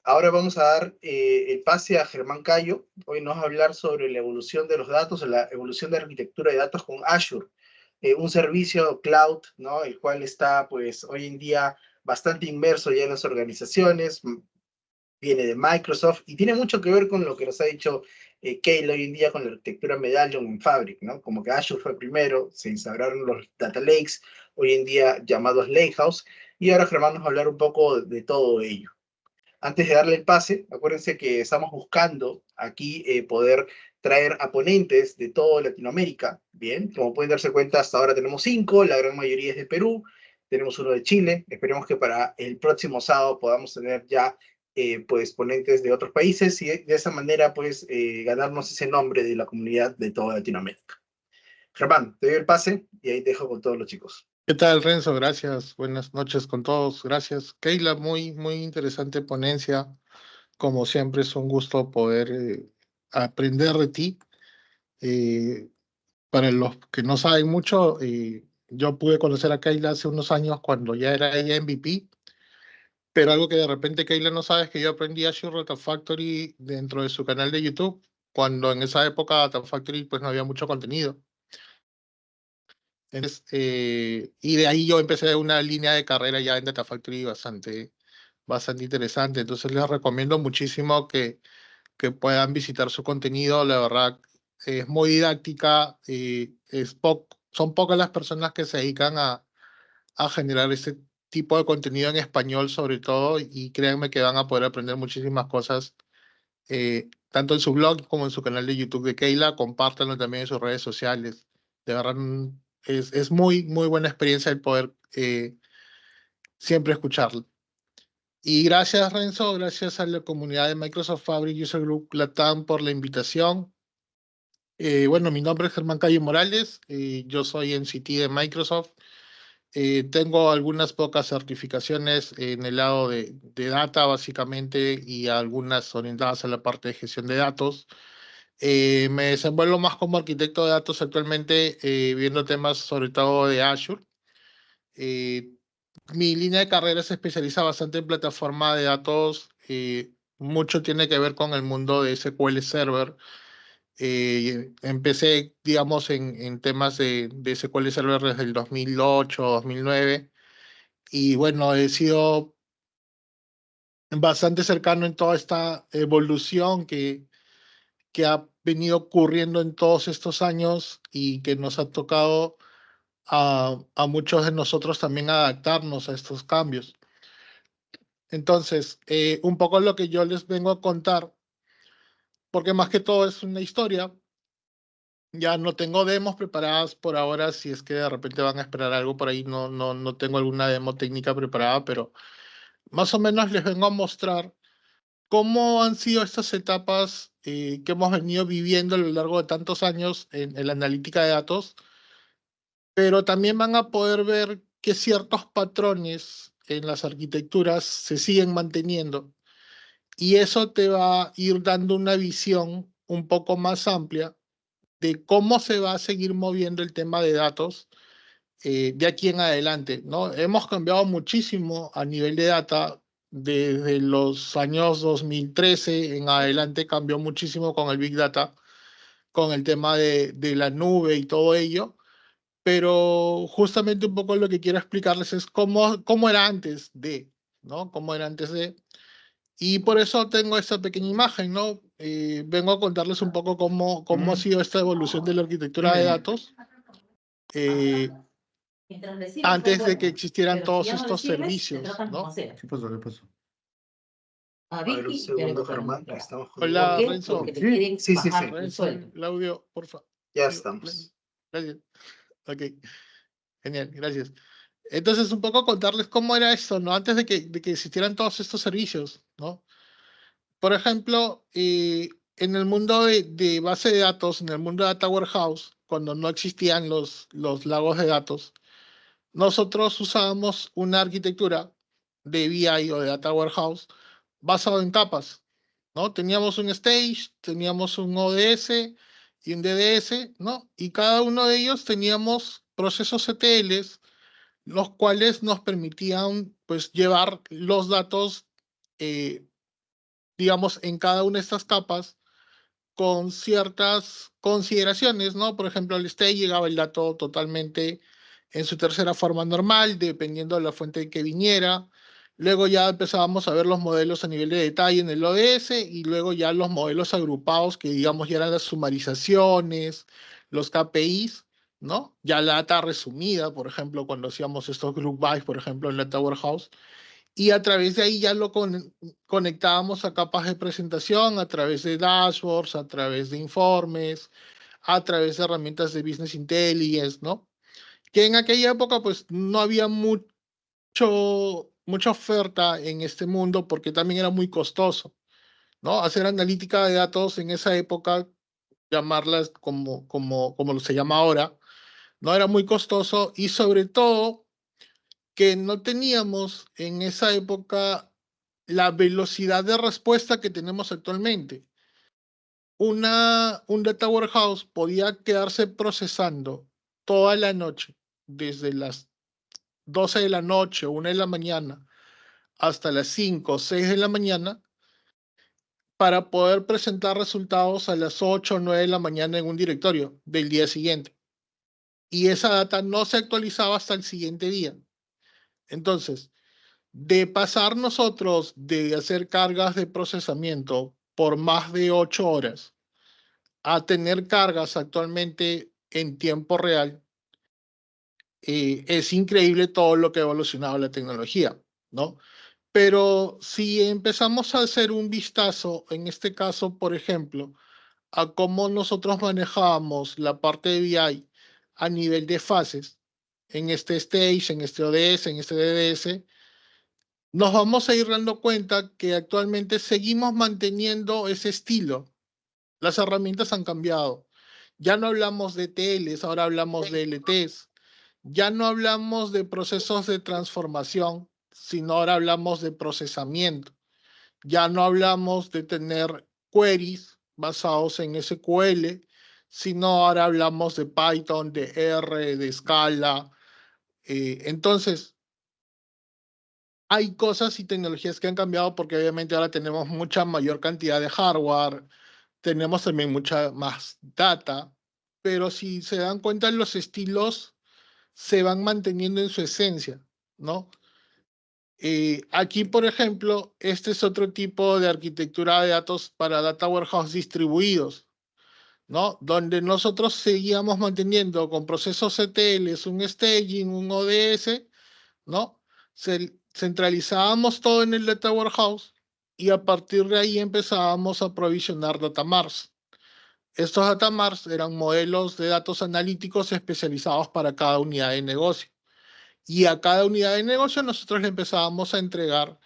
Ahora vamos a dar el pase a Germán Cayo. Hoy nos va a hablar sobre la evolución de los datos, la evolución de la arquitectura de datos con Azure, un servicio cloud, ¿no? El cual está, pues, hoy en día bastante inmerso ya en las organizaciones, viene de Microsoft y tiene mucho que ver con lo que nos ha dicho Keila hoy en día con la arquitectura Medallion en Fabric, ¿no? Como que Azure fue primero, se instauraron los data lakes, hoy en día llamados Lakehouse, y ahora Germán nos va a hablar un poco de todo ello. Antes de darle el pase, acuérdense que estamos buscando aquí poder traer a ponentes de toda Latinoamérica. Bien, como pueden darse cuenta, hasta ahora tenemos 5, la gran mayoría es de Perú, tenemos uno de Chile. Esperemos que para el próximo sábado podamos tener ya pues ponentes de otros países y de esa manera pues ganarnos ese nombre de la comunidad de toda Latinoamérica. Germán, te doy el pase y ahí te dejo con todos los chicos. ¿Qué tal, Renzo? Gracias. Buenas noches con todos. Gracias. Keila, muy interesante ponencia. Como siempre, es un gusto poder aprender de ti. Eh, para los que no saben mucho, yo pude conocer a Keila hace unos años cuando ya era ella MVP, pero algo que de repente Keila no sabe es que yo aprendí Azure Data Factory dentro de su canal de YouTube, cuando en esa época Data Factory pues no había mucho contenido. Entonces, y de ahí yo empecé una línea de carrera ya en Data Factory bastante interesante. Entonces les recomiendo muchísimo que puedan visitar su contenido. La verdad, es muy didáctica. Son pocas las personas que se dedican a generar este tipo de contenido en español, sobre todo, y créanme que van a poder aprender muchísimas cosas, tanto en su blog como en su canal de YouTube de Keila. Compártanlo también en sus redes sociales. De verdad, es muy buena experiencia el poder siempre escucharlo. Y gracias, Renzo, gracias a la comunidad de Microsoft Fabric User Group Latam por la invitación. Bueno, mi nombre es Germán Cayo Morales, yo soy MCT de Microsoft. Tengo algunas pocas certificaciones en el lado de data, básicamente, y algunas orientadas a la parte de gestión de datos. Me desenvuelvo más como arquitecto de datos actualmente, viendo temas sobre todo de Azure. Eh, Mi línea de carrera se especializa bastante en plataforma de datos. Mucho tiene que ver con el mundo de SQL Server. Empecé, digamos, en temas de SQL Server desde el 2008, 2009. Y bueno, he sido bastante cercano en toda esta evolución que ha venido ocurriendo en todos estos años y que nos ha tocado a muchos de nosotros también adaptarnos a estos cambios. Entonces, un poco lo que yo les vengo a contar, porque más que todo es una historia, ya no tengo demos preparadas por ahora. Si es que de repente van a esperar algo por ahí, no tengo alguna demo técnica preparada, pero más o menos les vengo a mostrar cómo han sido estas etapas que hemos venido viviendo a lo largo de tantos años en la analítica de datos, pero también van a poder ver que ciertos patrones en las arquitecturas se siguen manteniendo. Y eso te va a ir dando una visión un poco más amplia de cómo se va a seguir moviendo el tema de datos de aquí en adelante, ¿no? Hemos cambiado muchísimo a nivel de data. Desde los años 2013 en adelante cambió muchísimo con el Big Data, con el tema de la nube y todo ello. Pero justamente un poco lo que quiero explicarles es cómo era antes de, ¿no? Cómo era antes de. Y por eso tengo esta pequeña imagen, ¿no? Vengo a contarles un poco cómo ha sido esta evolución de la arquitectura de datos antes de que existieran todos estos servicios, ¿no? ¿Qué pasó? ¿Qué pasó? A ver, un segundo, Germán, que estamos con Hola, un- Renzo. Sí, sí, sí. Renzo, el audio, por favor. Ya estamos. Gracias. Ok, genial, gracias. Entonces, un poco contarles cómo era esto, ¿no? Antes de que existieran todos estos servicios, ¿no? Por ejemplo, en el mundo de base de datos, en el mundo de Data Warehouse, cuando no existían los lagos de datos, nosotros usábamos una arquitectura de BI o de Data Warehouse basado en capas, ¿no? Teníamos un stage, teníamos un ODS y un DDS, ¿no? Y cada uno de ellos teníamos procesos ETLs, los cuales nos permitían, pues, llevar los datos digamos, en cada una de estas capas con ciertas consideraciones, ¿no? Por ejemplo, al state llegaba el dato totalmente en su tercera forma normal, dependiendo de la fuente de que viniera. Luego ya empezábamos a ver los modelos a nivel de detalle en el ODS y luego ya los modelos agrupados que digamos ya eran las sumarizaciones, los KPIs, ¿no? Ya la data resumida, por ejemplo, cuando hacíamos estos group bys, por ejemplo, en la Data Warehouse, y a través de ahí ya lo conectábamos a capas de presentación, a través de dashboards, a través de informes, a través de herramientas de Business Intelligence, ¿no? Que en aquella época pues no había mucha oferta en este mundo porque también era muy costoso, ¿no? Hacer analítica de datos en esa época, llamarlas como se llama ahora, no era muy costoso y sobre todo que no teníamos en esa época la velocidad de respuesta que tenemos actualmente. Un data warehouse podía quedarse procesando toda la noche, desde las 12 de la noche, 1 de la mañana, hasta las 5 o 6 de la mañana, para poder presentar resultados a las 8 o 9 de la mañana en un directorio del día siguiente. Y esa data no se actualizaba hasta el siguiente día. Entonces, de pasar nosotros de hacer cargas de procesamiento por más de 8 horas a tener cargas actualmente en tiempo real, es increíble todo lo que ha evolucionado la tecnología, ¿no? Pero si empezamos a hacer un vistazo, en este caso, por ejemplo, a cómo nosotros manejábamos la parte de BI a nivel de fases, en este stage, en este ODS, en este DDS, nos vamos a ir dando cuenta que actualmente seguimos manteniendo ese estilo. Las herramientas han cambiado. Ya no hablamos de TLs, ahora hablamos de LTs. Ya no hablamos de procesos de transformación, sino ahora hablamos de procesamiento. Ya no hablamos de tener queries basados en SQL, sino ahora hablamos de Python, de R, de Scala. Entonces, hay cosas y tecnologías que han cambiado porque obviamente ahora tenemos mucha mayor cantidad de hardware, tenemos también mucha más data, pero si se dan cuenta los estilos se van manteniendo en su esencia, ¿no? Aquí, por ejemplo, este es otro tipo de arquitectura de datos para data warehouse distribuidos, ¿no? Donde nosotros seguíamos manteniendo con procesos ETLs un staging, un ODS, ¿no? Centralizábamos todo en el Data Warehouse y a partir de ahí empezábamos a provisionar data marts. Estos data marts eran modelos de datos analíticos especializados para cada unidad de negocio. Y a cada unidad de negocio nosotros le empezábamos a entregar,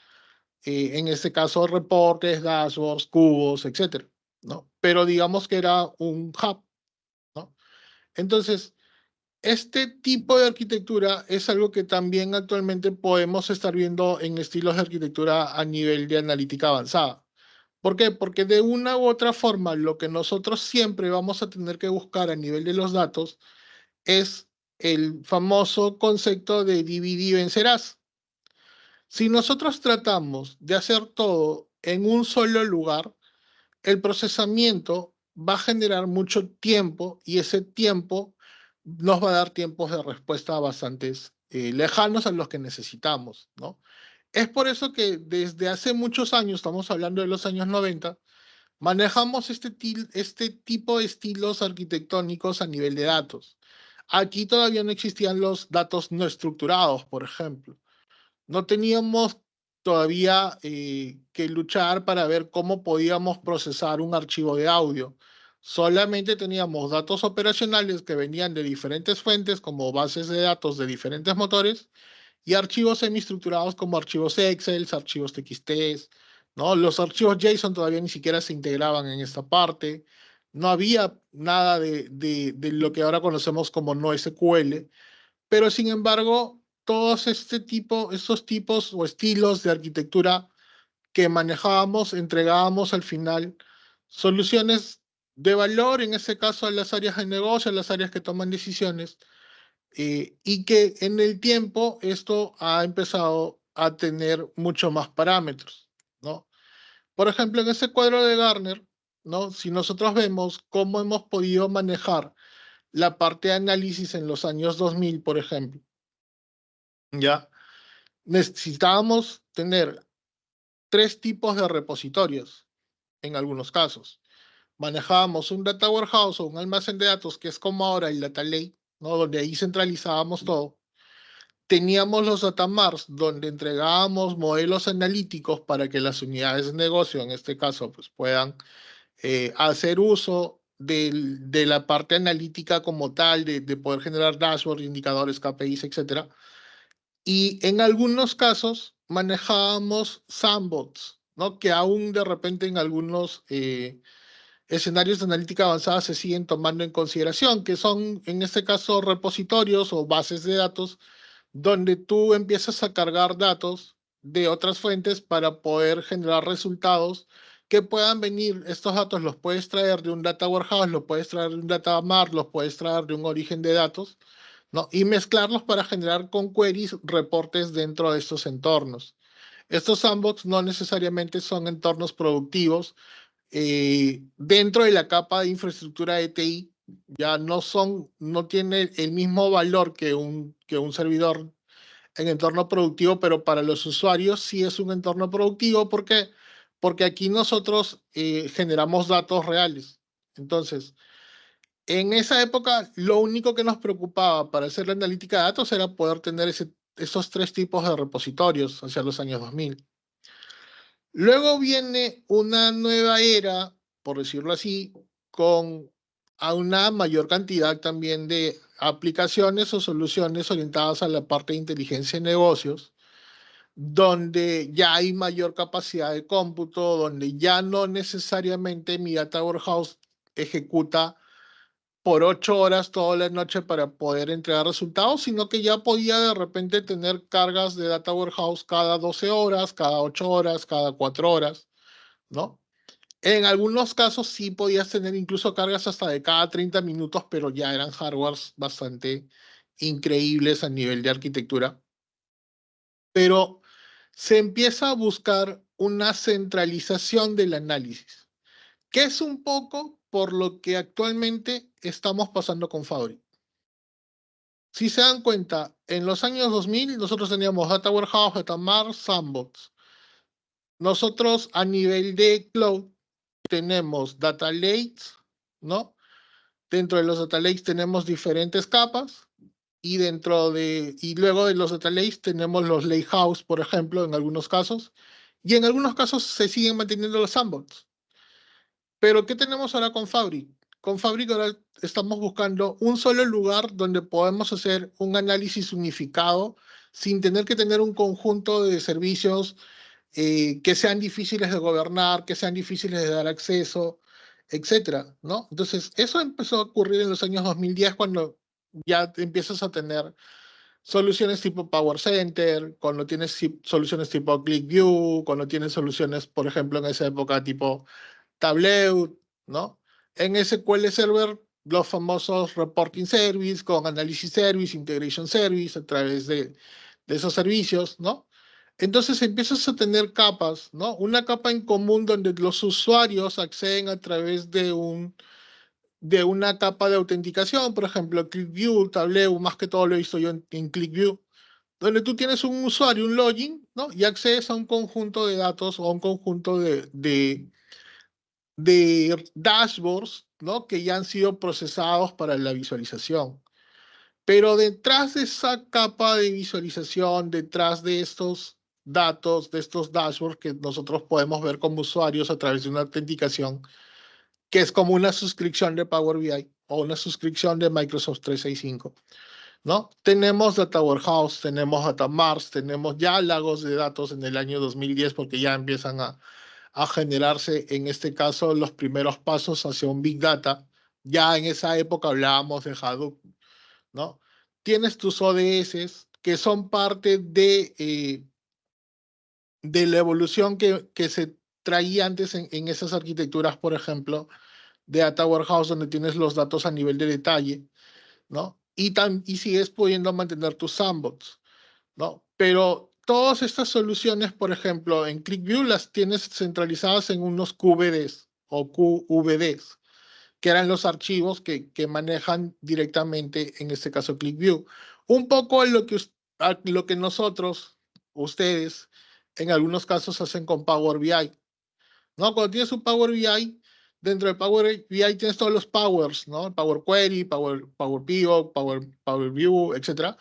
en este caso, reportes, dashboards, cubos, etcétera, ¿no? Pero digamos que era un hub, ¿no? Entonces, este tipo de arquitectura es algo que también actualmente podemos estar viendo en estilos de arquitectura a nivel de analítica avanzada. ¿Por qué? Porque de una u otra forma, lo que nosotros siempre vamos a tener que buscar a nivel de los datos es el famoso concepto de divide y vencerás. Si nosotros tratamos de hacer todo en un solo lugar, el procesamiento va a generar mucho tiempo y ese tiempo nos va a dar tiempos de respuesta bastantes lejanos a los que necesitamos, ¿no? Es por eso que desde hace muchos años, estamos hablando de los años 90, manejamos este tipo de estilos arquitectónicos a nivel de datos. Aquí todavía no existían los datos no estructurados, por ejemplo. No teníamos todavía que luchar para ver cómo podíamos procesar un archivo de audio. Solamente teníamos datos operacionales que venían de diferentes fuentes, como bases de datos de diferentes motores, y archivos semiestructurados como archivos Excel, archivos TXT, ¿no? Los archivos JSON todavía ni siquiera se integraban en esta parte. No había nada de lo que ahora conocemos como NoSQL, pero sin embargo, todos estos tipos o estilos de arquitectura que manejábamos, entregábamos al final soluciones de valor, en ese caso a las áreas de negocio, a las áreas que toman decisiones, y que en el tiempo esto ha empezado a tener mucho más parámetros, ¿no? Por ejemplo, en ese cuadro de Gartner, ¿no? Si nosotros vemos cómo hemos podido manejar la parte de análisis en los años 2000, por ejemplo, ¿ya? Necesitábamos tener 3 tipos de repositorios en algunos casos. Manejábamos un data warehouse o un almacén de datos, que es como ahora el data lake, ¿no? Donde ahí centralizábamos todo. Teníamos los data marts, donde entregábamos modelos analíticos para que las unidades de negocio, en este caso, pues puedan hacer uso de la parte analítica como tal, de poder generar dashboards, indicadores, KPIs, etcétera. Y en algunos casos manejábamos sandbox, ¿no? Que aún de repente en algunos escenarios de analítica avanzada se siguen tomando en consideración, que son en este caso repositorios o bases de datos donde tú empiezas a cargar datos de otras fuentes para poder generar resultados que puedan venir. Estos datos los puedes traer de un data warehouse, los puedes traer de un data mart, los puedes traer de un origen de datos, ¿no? Y mezclarlos para generar con queries reportes dentro de estos entornos. Estos sandbox no necesariamente son entornos productivos. Dentro de la capa de infraestructura de TI ya no tiene el mismo valor que un servidor en entorno productivo, pero para los usuarios sí es un entorno productivo. ¿Por qué? Porque aquí nosotros generamos datos reales. Entonces, en esa época, lo único que nos preocupaba para hacer la analítica de datos era poder tener esos 3 tipos de repositorios hacia los años 2000. Luego viene una nueva era, por decirlo así, con a una mayor cantidad también de aplicaciones o soluciones orientadas a la parte de inteligencia de negocios, donde ya hay mayor capacidad de cómputo, donde ya no necesariamente mi data warehouse ejecuta por 8 horas toda la noche para poder entregar resultados, sino que ya podía de repente tener cargas de data warehouse cada 12 horas, cada 8 horas, cada 4 horas, ¿no? En algunos casos sí podías tener incluso cargas hasta de cada 30 minutos, pero ya eran hardwares bastante increíbles a nivel de arquitectura. Pero se empieza a buscar una centralización del análisis, que es un poco por lo que actualmente estamos pasando con Fabric. Si se dan cuenta, en los años 2000 nosotros teníamos Data Warehouse, Data Mart, Sandbox. Nosotros a nivel de cloud tenemos Data Lakes, ¿no? Dentro de los Data Lakes tenemos diferentes capas y luego de los Data Lakes tenemos los Lakehouse, por ejemplo, en algunos casos, y en algunos casos se siguen manteniendo los Sandbox. Pero ¿qué tenemos ahora con Fabric? Con Fabric ahora estamos buscando un solo lugar donde podemos hacer un análisis unificado sin tener que tener un conjunto de servicios que sean difíciles de gobernar, que sean difíciles de dar acceso, etcétera, ¿no? Entonces, eso empezó a ocurrir en los años 2010 cuando ya empiezas a tener soluciones tipo Power Center, cuando tienes soluciones tipo ClickView, cuando tienes soluciones, por ejemplo, en esa época tipo Tableau, ¿no? En SQL Server, los famosos Reporting Service con Analysis Service, Integration Service, a través de esos servicios, ¿no? Entonces empiezas a tener capas, ¿no? Una capa en común donde los usuarios acceden a través de una capa de autenticación, por ejemplo, ClickView, Tableau, más que todo lo he visto yo en ClickView, donde tú tienes un usuario, un login, ¿no? Y accedes a un conjunto de datos o a un conjunto de dashboards, ¿no? Que ya han sido procesados para la visualización. Pero detrás de esa capa de visualización, detrás de estos datos, de estos dashboards que nosotros podemos ver como usuarios a través de una autenticación, que es como una suscripción de Power BI o una suscripción de Microsoft 365, ¿no? Tenemos Data Warehouse, tenemos Data Mart, tenemos ya lagos de datos en el año 2010 porque ya empiezan a generarse, en este caso, los primeros pasos hacia un Big Data. Ya en esa época hablábamos de Hadoop, ¿no? Tienes tus ODS que son parte de la evolución que se traía antes en esas arquitecturas, por ejemplo, de Data Warehouse, donde tienes los datos a nivel de detalle, ¿no? Y sigues pudiendo mantener tus sandbox, ¿no? Pero todas estas soluciones, por ejemplo, en ClickView las tienes centralizadas en unos QVDs o QVDs, que eran los archivos que manejan directamente, en este caso, ClickView. Un poco a lo que nosotros, ustedes, en algunos casos hacen con Power BI, ¿no? Cuando tienes un Power BI, dentro de Power BI tienes todos los powers, ¿no? Power Query, Power Pivot, Power View, etcétera,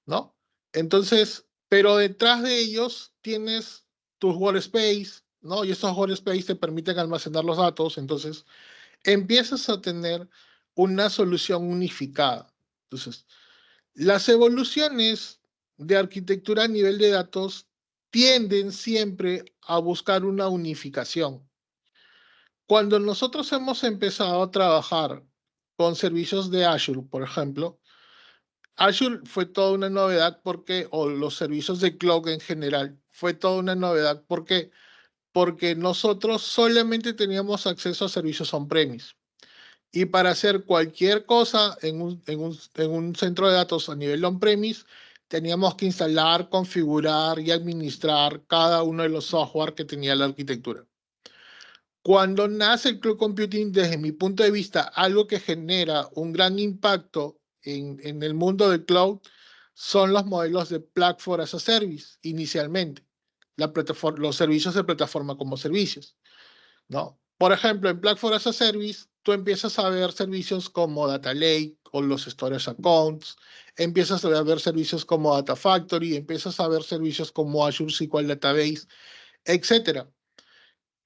¿no? Entonces, pero detrás de ellos tienes tus workspace, ¿no? Y esos workspace te permiten almacenar los datos, entonces empiezas a tener una solución unificada. Entonces, las evoluciones de arquitectura a nivel de datos tienden siempre a buscar una unificación. Cuando nosotros hemos empezado a trabajar con servicios de Azure, por ejemplo, Azure fue toda una novedad porque, o los servicios de cloud en general, fue toda una novedad porque nosotros solamente teníamos acceso a servicios on-premise. Y para hacer cualquier cosa en un centro de datos a nivel on-premise, teníamos que instalar, configurar y administrar cada uno de los software que tenía la arquitectura. Cuando nace el cloud computing, desde mi punto de vista, algo que genera un gran impacto en el mundo del cloud son los modelos de Platform as a Service, inicialmente, los servicios de plataforma como servicios, ¿no? Por ejemplo, en Platform as a Service, tú empiezas a ver servicios como Data Lake o los Storage Accounts, empiezas a ver servicios como Data Factory, empiezas a ver servicios como Azure SQL Database, etcétera,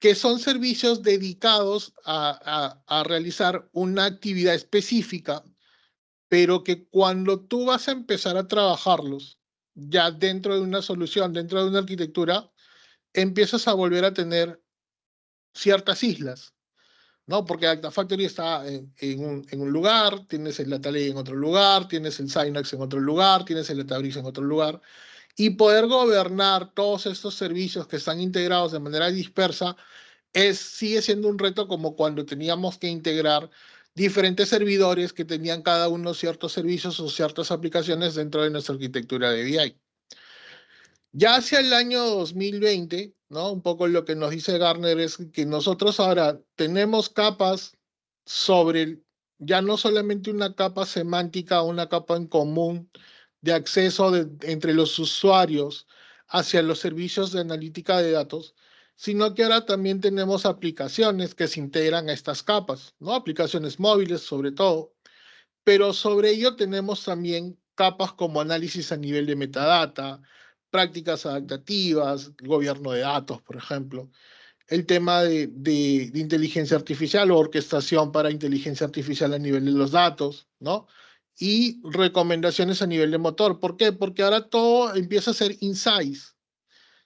que son servicios dedicados a realizar una actividad específica, pero que cuando tú vas a empezar a trabajarlos ya dentro de una solución, dentro de una arquitectura, empiezas a volver a tener ciertas islas, ¿no? Porque Data Factory está en un lugar, tienes el Data Lake en otro lugar, tienes el Synapse en otro lugar, tienes el Databricks en otro lugar, y poder gobernar todos estos servicios que están integrados de manera dispersa sigue siendo un reto, como cuando teníamos que integrar diferentes servidores que tenían cada uno ciertos servicios o ciertas aplicaciones dentro de nuestra arquitectura de BI. Ya hacia el año 2020, ¿no? Un poco lo que nos dice Gartner es que nosotros ahora tenemos capas sobre, ya no solamente una capa semántica, una capa en común de acceso entre los usuarios hacia los servicios de analítica de datos, sino que ahora también tenemos aplicaciones que se integran a estas capas, ¿no? Aplicaciones móviles sobre todo, pero sobre ello tenemos también capas como análisis a nivel de metadata, prácticas adaptativas, gobierno de datos, por ejemplo, el tema de inteligencia artificial o orquestación para inteligencia artificial a nivel de los datos, ¿no? Y recomendaciones a nivel de motor. ¿Por qué? Porque ahora todo empieza a ser insights.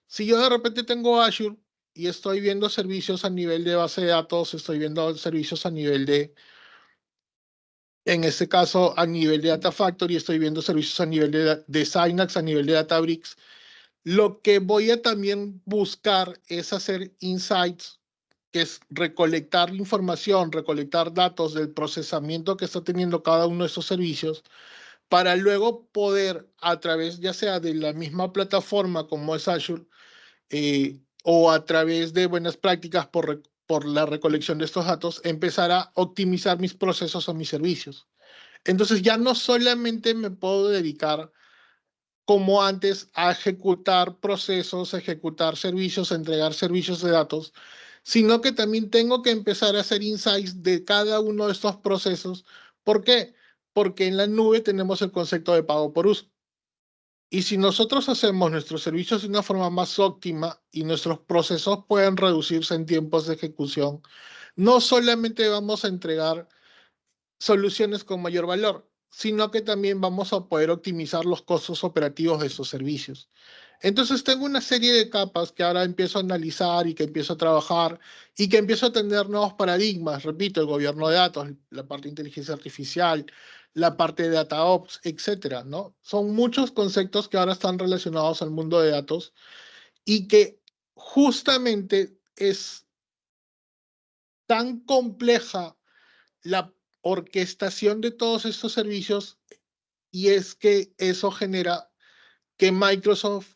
Si yo de repente tengo Azure y estoy viendo servicios a nivel de base de datos, estoy viendo servicios a nivel en este caso, a nivel de Data Factory, estoy viendo servicios a nivel de Synapse, a nivel de Databricks. Lo que voy a también buscar es hacer insights, que es recolectar información, recolectar datos del procesamiento que está teniendo cada uno de esos servicios, para luego poder, a través ya sea de la misma plataforma como es Azure, o a través de buenas prácticas por la recolección de estos datos, empezar a optimizar mis procesos o mis servicios. Entonces ya no solamente me puedo dedicar como antes a ejecutar procesos, a ejecutar servicios, a entregar servicios de datos, sino que también tengo que empezar a hacer insights de cada uno de estos procesos. ¿Por qué? Porque en la nube tenemos el concepto de pago por uso. Y si nosotros hacemos nuestros servicios de una forma más óptima y nuestros procesos pueden reducirse en tiempos de ejecución, no solamente vamos a entregar soluciones con mayor valor, sino que también vamos a poder optimizar los costos operativos de esos servicios. Entonces tengo una serie de capas que ahora empiezo a analizar y que empiezo a trabajar y que empiezo a tener nuevos paradigmas, repito, el gobierno de datos, la parte de inteligencia artificial, la parte de data ops, etcétera, ¿no? Son muchos conceptos que ahora están relacionados al mundo de datos y que justamente es tan compleja la orquestación de todos estos servicios, y es que eso genera que Microsoft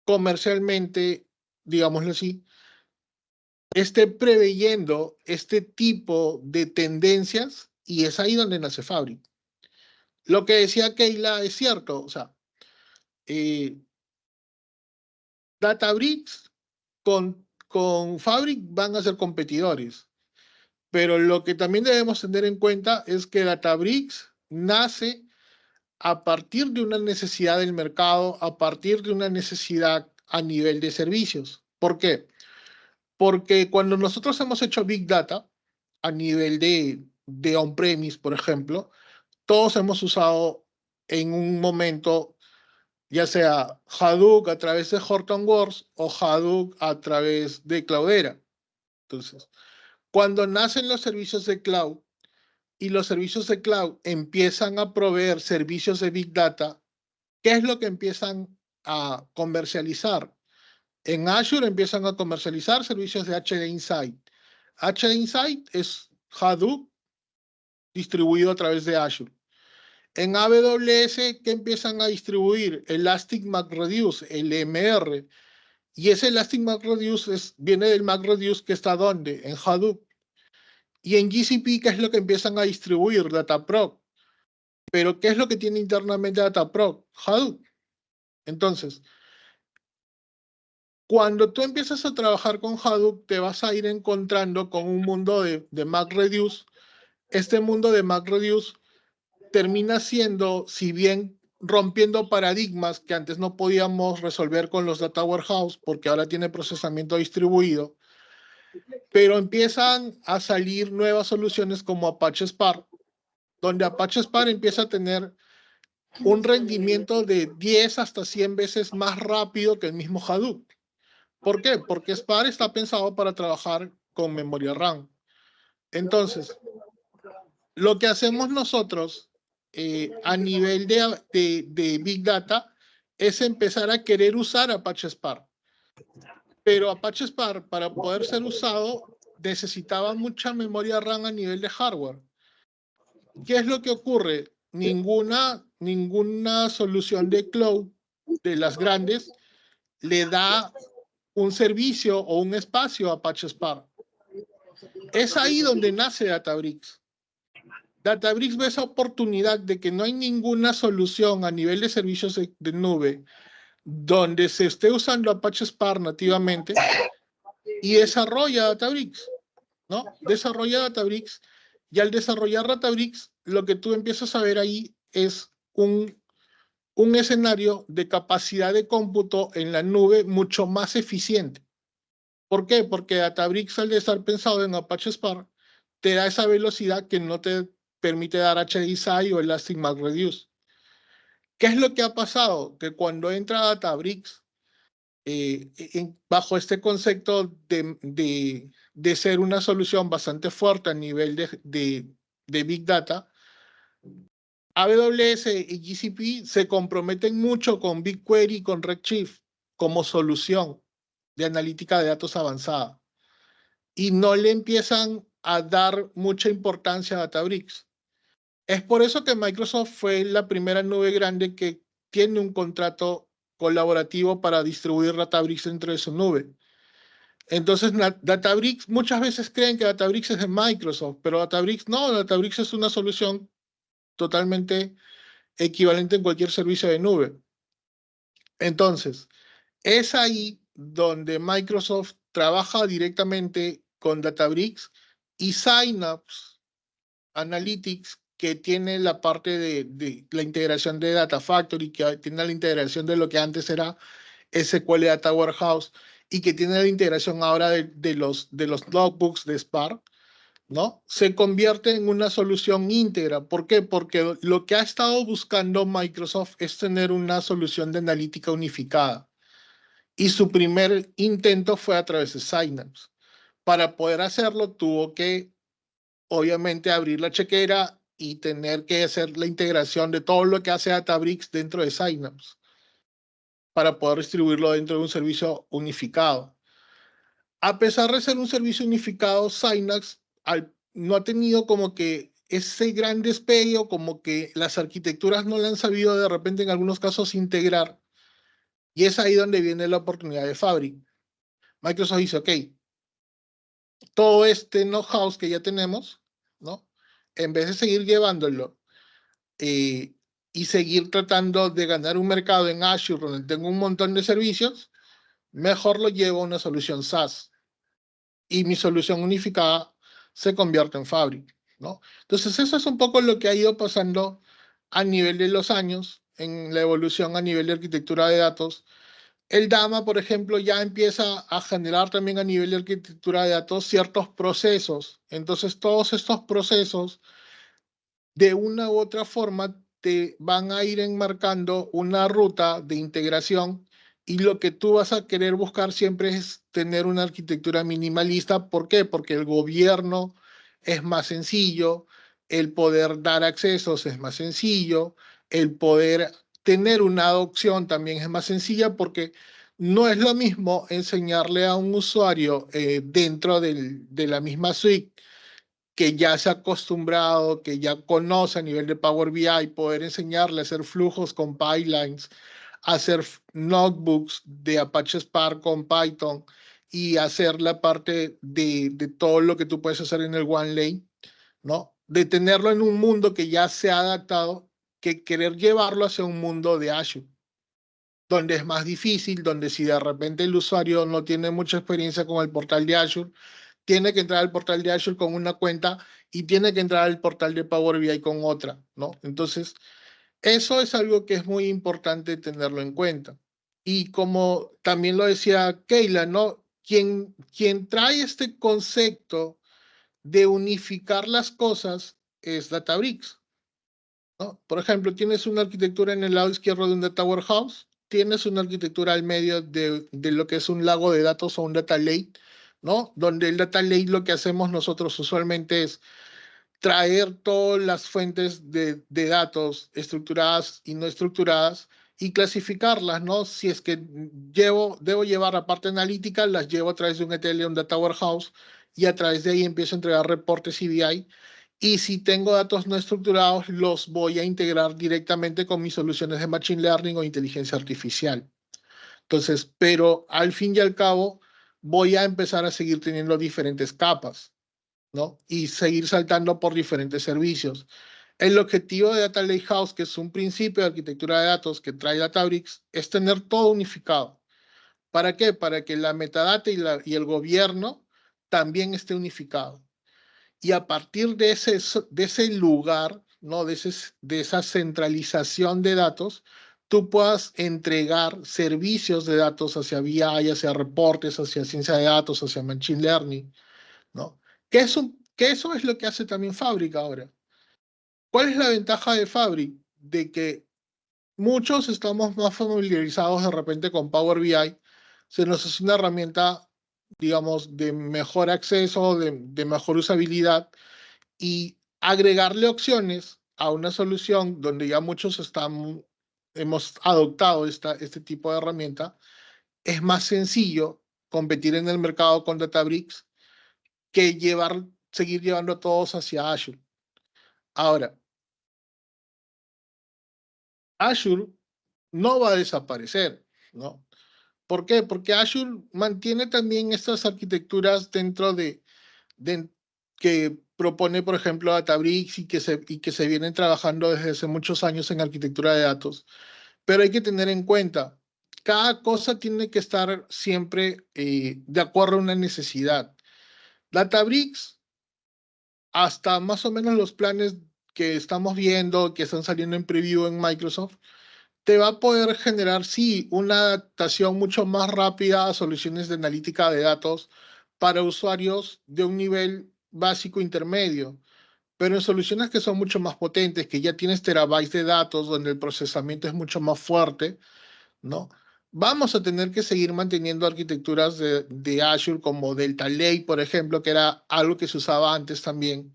comercialmente, digámoslo así, esté preveyendo este tipo de tendencias y es ahí donde nace Fabric. Lo que decía Keila es cierto, o sea, eh, Databricks con Fabric van a ser competidores, pero lo que también debemos tener en cuenta es que Databricks nace a partir de una necesidad del mercado, a partir de una necesidad a nivel de servicios. ¿Por qué? Porque cuando nosotros hemos hecho Big Data a nivel de on-premise, por ejemplo, todos hemos usado en un momento, ya sea Hadoop a través de Hortonworks o Hadoop a través de Cloudera. Entonces, cuando nacen los servicios de cloud y los servicios de cloud empiezan a proveer servicios de Big Data, ¿qué es lo que empiezan a comercializar? En Azure empiezan a comercializar servicios de HD Insight. HD Insight es Hadoop distribuido a través de Azure. En AWS, ¿qué empiezan a distribuir? Elastic MapReduce, LMR. Y ese Elastic MapReduce viene del MapReduce que está ¿dónde? En Hadoop. Y en GCP, ¿qué es lo que empiezan a distribuir? Dataproc. Pero ¿qué es lo que tiene internamente Dataproc? Hadoop. Entonces, cuando tú empiezas a trabajar con Hadoop, te vas a ir encontrando con un mundo de MapReduce. Este mundo de MapReduce termina siendo, si bien rompiendo paradigmas que antes no podíamos resolver con los data warehouse, porque ahora tiene procesamiento distribuido, pero empiezan a salir nuevas soluciones como Apache Spark, donde Apache Spark empieza a tener un rendimiento de 10 hasta 100 veces más rápido que el mismo Hadoop. ¿Por qué? Porque Spark está pensado para trabajar con memoria RAM. Entonces, lo que hacemos nosotros a nivel de Big Data es empezar a querer usar Apache Spark. Pero Apache Spark, para poder ser usado, necesitaba mucha memoria RAM a nivel de hardware. ¿Qué es lo que ocurre? Ninguna solución de cloud de las grandes le da un servicio o un espacio a Apache Spark. Es ahí donde nace Databricks. Databricks ve esa oportunidad de que no hay ninguna solución a nivel de servicios de nube donde se esté usando Apache Spark nativamente y desarrolla Databricks, ¿no? Desarrolla Databricks y al desarrollar Databricks lo que tú empiezas a ver ahí es un escenario de capacidad de cómputo en la nube mucho más eficiente. ¿Por qué? Porque Databricks, al estar pensado en Apache Spark, te da esa velocidad que no te permite dar HDSI o Elastic MapReduce. ¿Qué es lo que ha pasado? Que cuando entra Databricks, bajo este concepto de ser una solución bastante fuerte a nivel de Big Data, AWS y GCP se comprometen mucho con BigQuery y con Redshift como solución de analítica de datos avanzada y no le empiezan a dar mucha importancia a Databricks. Es por eso que Microsoft fue la primera nube grande que tiene un contrato colaborativo para distribuir Databricks dentro de su nube. Entonces, Databricks, muchas veces creen que Databricks es de Microsoft, pero Databricks no, Databricks es una solución totalmente equivalente en cualquier servicio de nube. Entonces, es ahí donde Microsoft trabaja directamente con Databricks y Synapse Analytics, que tiene la parte de la integración de Data Factory, que tiene la integración de lo que antes era SQL Data Warehouse y que tiene la integración ahora de los logbooks de Spark, ¿no? Se convierte en una solución íntegra. ¿Por qué? Porque lo que ha estado buscando Microsoft es tener una solución de analítica unificada. Y su primer intento fue a través de Synapse. Para poder hacerlo, tuvo que, obviamente, abrir la chequera y tener que hacer la integración de todo lo que hace Databricks dentro de Synapse para poder distribuirlo dentro de un servicio unificado. A pesar de ser un servicio unificado, Synapse no ha tenido como que ese gran despegue o como que las arquitecturas no le han sabido de repente en algunos casos integrar Y es ahí donde viene la oportunidad de Fabric. Microsoft dice, ok, todo este know-how que ya tenemos, ¿no? En vez de seguir llevándolo eh, y seguir tratando de ganar un mercado en Azure donde tengo un montón de servicios, mejor lo llevo a una solución SaaS. Y mi solución unificada se convierte en Fabric, ¿no? Entonces, eso es un poco lo que ha ido pasando a nivel de los años, en la evolución a nivel de arquitectura de datos. El DAMA, por ejemplo, ya empieza a generar también a nivel de arquitectura de datos ciertos procesos. Entonces, todos estos procesos, de una u otra forma, te van a ir enmarcando una ruta de integración y lo que tú vas a querer buscar siempre es tener una arquitectura minimalista. ¿Por qué? Porque el gobierno es más sencillo, el poder dar accesos es más sencillo, el poder tener una adopción también es más sencilla porque no es lo mismo enseñarle a un usuario dentro de la misma suite que ya se ha acostumbrado, que ya conoce a nivel de Power BI, poder enseñarle a hacer flujos con pipelines, hacer notebooks de Apache Spark con Python y hacer la parte de todo lo que tú puedes hacer en el OneLane, ¿no? De tenerlo en un mundo que ya se ha adaptado, que querer llevarlo hacia un mundo de Azure, donde es más difícil, donde si de repente el usuario no tiene mucha experiencia con el portal de Azure, tiene que entrar al portal de Azure con una cuenta y tiene que entrar al portal de Power BI con otra, ¿no? Entonces, eso es algo que es muy importante tenerlo en cuenta. Y como también lo decía Keila, ¿no? Quien trae este concepto de unificar las cosas es Databricks, ¿no? Por ejemplo, tienes una arquitectura en el lado izquierdo de un data warehouse, tienes una arquitectura al medio de lo que es un lago de datos o un data lake, ¿no? Donde el data lake lo que hacemos nosotros usualmente es traer todas las fuentes de datos estructuradas y no estructuradas y clasificarlas, ¿no? Si es que debo llevar la parte analítica, las llevo a través de un ETL, un data warehouse, y a través de ahí empiezo a entregar reportes CBI. Y si tengo datos no estructurados, los voy a integrar directamente con mis soluciones de Machine Learning o inteligencia artificial. Entonces, pero al fin y al cabo, voy a empezar a seguir teniendo diferentes capas, ¿no? Y seguir saltando por diferentes servicios. El objetivo de Data Lakehouse, que es un principio de arquitectura de datos que trae Databricks, es tener todo unificado. ¿Para qué? Para que la metadata y el gobierno también esté unificado. Y a partir de ese lugar, ¿no? De esa centralización de datos, tú puedas entregar servicios de datos hacia BI, hacia reportes, hacia ciencia de datos, hacia Machine Learning, ¿no? Que eso es lo que hace también Fabric ahora. ¿Cuál es la ventaja de Fabric? De que muchos estamos más familiarizados de repente con Power BI, se nos hace una herramienta, digamos, de mejor acceso, de mejor usabilidad, y agregarle opciones a una solución donde ya muchos hemos adoptado este tipo de herramienta, es más sencillo competir en el mercado con Databricks que seguir llevando a todos hacia Azure. Ahora, Azure no va a desaparecer, ¿no? ¿Por qué? Porque Azure mantiene también estas arquitecturas dentro de que propone, por ejemplo, Databricks y que se vienen trabajando desde hace muchos años en arquitectura de datos. Pero hay que tener en cuenta, cada cosa tiene que estar siempre de acuerdo a una necesidad. Databricks, hasta más o menos los planes que estamos viendo, que están saliendo en preview en Microsoft, te va a poder generar, sí, una adaptación mucho más rápida a soluciones de analítica de datos para usuarios de un nivel básico intermedio, pero en soluciones que son mucho más potentes, que ya tienes terabytes de datos, donde el procesamiento es mucho más fuerte, ¿no? Vamos a tener que seguir manteniendo arquitecturas de Azure como Delta Lake, por ejemplo, que era algo que se usaba antes también,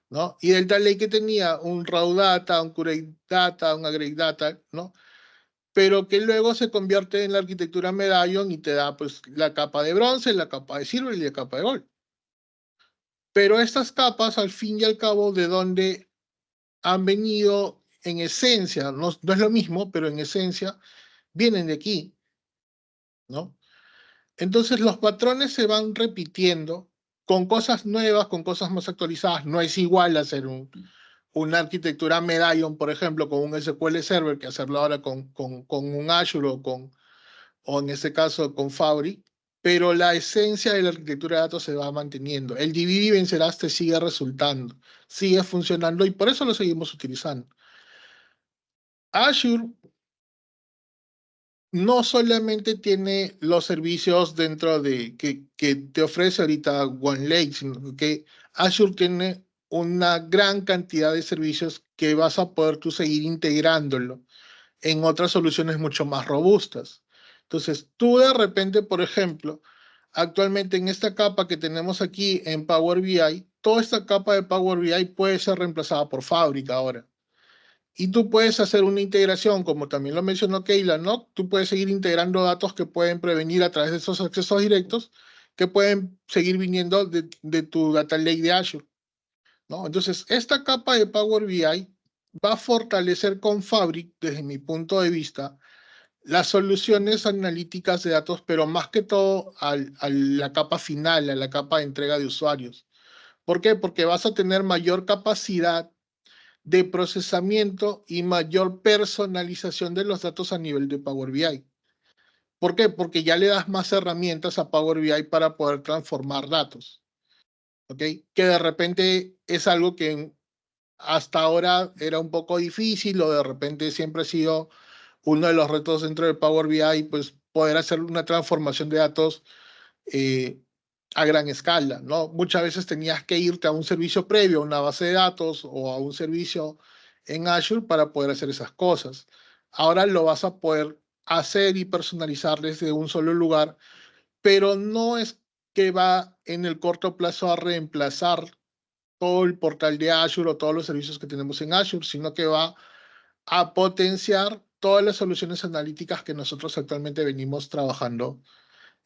¿no? Y Delta Lake que tenía un raw data, un curate data, un aggregate data, ¿no? Pero que luego se convierte en la arquitectura Medallion y te da pues la capa de bronce, la capa de silver y la capa de gold. Pero estas capas, al fin y al cabo, de donde han venido en esencia, no es lo mismo, pero en esencia, vienen de aquí. ¿no? Entonces los patrones se van repitiendo con cosas nuevas, con cosas más actualizadas. No es igual hacer una arquitectura Medallion, por ejemplo, con un SQL Server que hacerlo ahora con un Azure o en este caso con Fabric, pero la esencia de la arquitectura de datos se va manteniendo. El divide y vencerás te sigue resultando, sigue funcionando y por eso lo seguimos utilizando. Azure no solamente tiene los servicios dentro de que te ofrece ahorita OneLake, sino que Azure tiene una gran cantidad de servicios que vas a poder tú seguir integrándolo en otras soluciones mucho más robustas. Entonces, tú de repente, por ejemplo, actualmente en esta capa que tenemos aquí en Power BI, toda esta capa de Power BI puede ser reemplazada por Fábrica ahora. Y tú puedes hacer una integración, como también lo mencionó Keila, ¿no? Tú puedes seguir integrando datos que pueden prevenir a través de esos accesos directos que pueden seguir viniendo de tu data lake de Azure, ¿no? Entonces, esta capa de Power BI va a fortalecer con Fabric, desde mi punto de vista, las soluciones analíticas de datos, pero más que todo a la capa final, a la capa de entrega de usuarios. ¿Por qué? Porque vas a tener mayor capacidad de procesamiento y mayor personalización de los datos a nivel de Power BI. ¿Por qué? Porque ya le das más herramientas a Power BI para poder transformar datos, ¿ok? Que de repente es algo que hasta ahora era un poco difícil o de repente siempre ha sido uno de los retos dentro de Power BI, pues poder hacer una transformación de datos eh, a gran escala, ¿no? Muchas veces tenías que irte a un servicio previo, a una base de datos o a un servicio en Azure para poder hacer esas cosas. Ahora lo vas a poder hacer y personalizar desde un solo lugar, pero no es que va en el corto plazo a reemplazar todo el portal de Azure o todos los servicios que tenemos en Azure, sino que va a potenciar todas las soluciones analíticas que nosotros actualmente venimos trabajando,